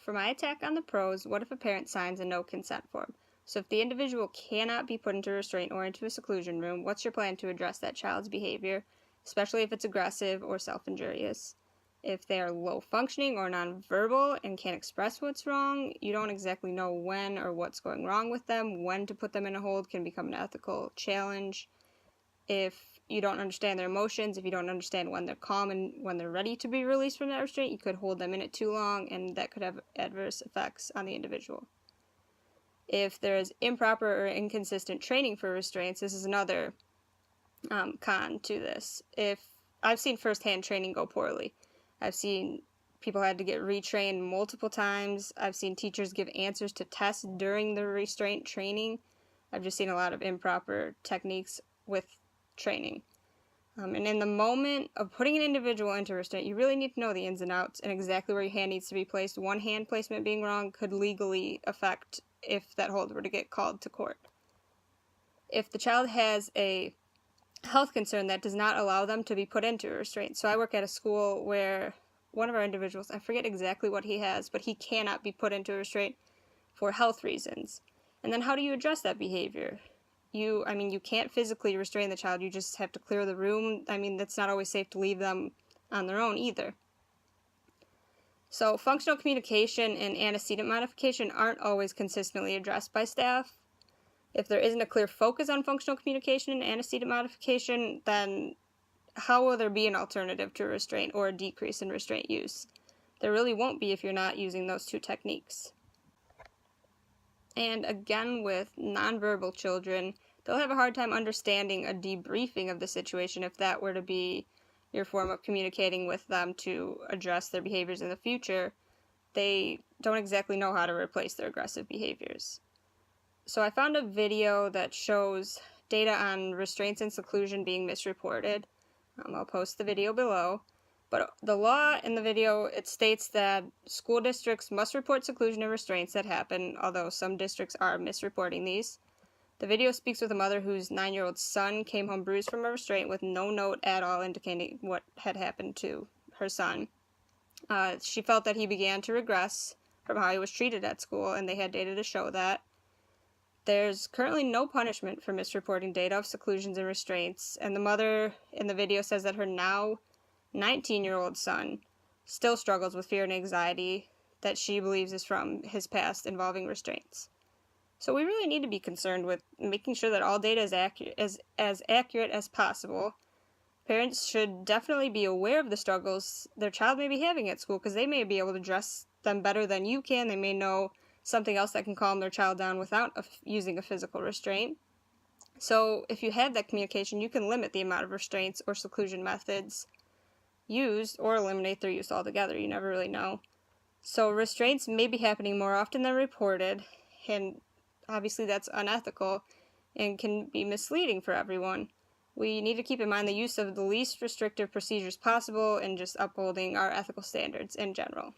for my attack on the pros, what if a parent signs a no consent form? So if the individual cannot be put into restraint or into a seclusion room, what's your plan to address that child's behavior, especially if it's aggressive or self-injurious? If they are low functioning or nonverbal and can't express what's wrong, you don't exactly know when or what's going wrong with them. When to put them in a hold can become an ethical challenge. If you don't understand their emotions, if you don't understand when they're calm and when they're ready to be released from that restraint, you could hold them in it too long, and that could have adverse effects on the individual. If there is improper or inconsistent training for restraints, this is another con to this. If I've seen firsthand training go poorly. I've seen people had to get retrained multiple times. I've seen teachers give answers to tests during the restraint training. I've just seen a lot of improper techniques with training. And in the moment of putting an individual into restraint, you really need to know the ins and outs and exactly where your hand needs to be placed. One hand placement being wrong could legally affect if that hold were to get called to court. If the child has a health concern that does not allow them to be put into a restraint. So I work at a school where one of our individuals, I forget exactly what he has, but he cannot be put into a restraint for health reasons. And then how do you address that behavior? You can't physically restrain the child, you just have to clear the room. That's not always safe to leave them on their own either. So functional communication and antecedent modification aren't always consistently addressed by staff. If there isn't a clear focus on functional communication and antecedent modification, then how will there be an alternative to restraint or a decrease in restraint use? There really won't be if you're not using those two techniques. And again, with nonverbal children, they'll have a hard time understanding a debriefing of the situation if that were to be your form of communicating with them to address their behaviors in the future. They don't exactly know how to replace their aggressive behaviors. So I found a video that shows data on restraints and seclusion being misreported. I'll post the video below. But the law in the video, it states that school districts must report seclusion and restraints that happen, although some districts are misreporting these. The video speaks with a mother whose 9-year-old son came home bruised from a restraint with no note at all indicating what had happened to her son. She felt that he began to regress from how he was treated at school, and they had data to show that. There's currently no punishment for misreporting data of seclusions and restraints, and the mother in the video says that her now 19-year-old son still struggles with fear and anxiety that she believes is from his past involving restraints. So we really need to be concerned with making sure that all data is as accurate as possible. Parents should definitely be aware of the struggles their child may be having at school, because they may be able to address them better than you can. They may know something else that can calm their child down without using a physical restraint. So if you have that communication, you can limit the amount of restraints or seclusion methods used or eliminate their use altogether. You never really know. So restraints may be happening more often than reported, and obviously that's unethical and can be misleading for everyone. We need to keep in mind the use of the least restrictive procedures possible and just upholding our ethical standards in general.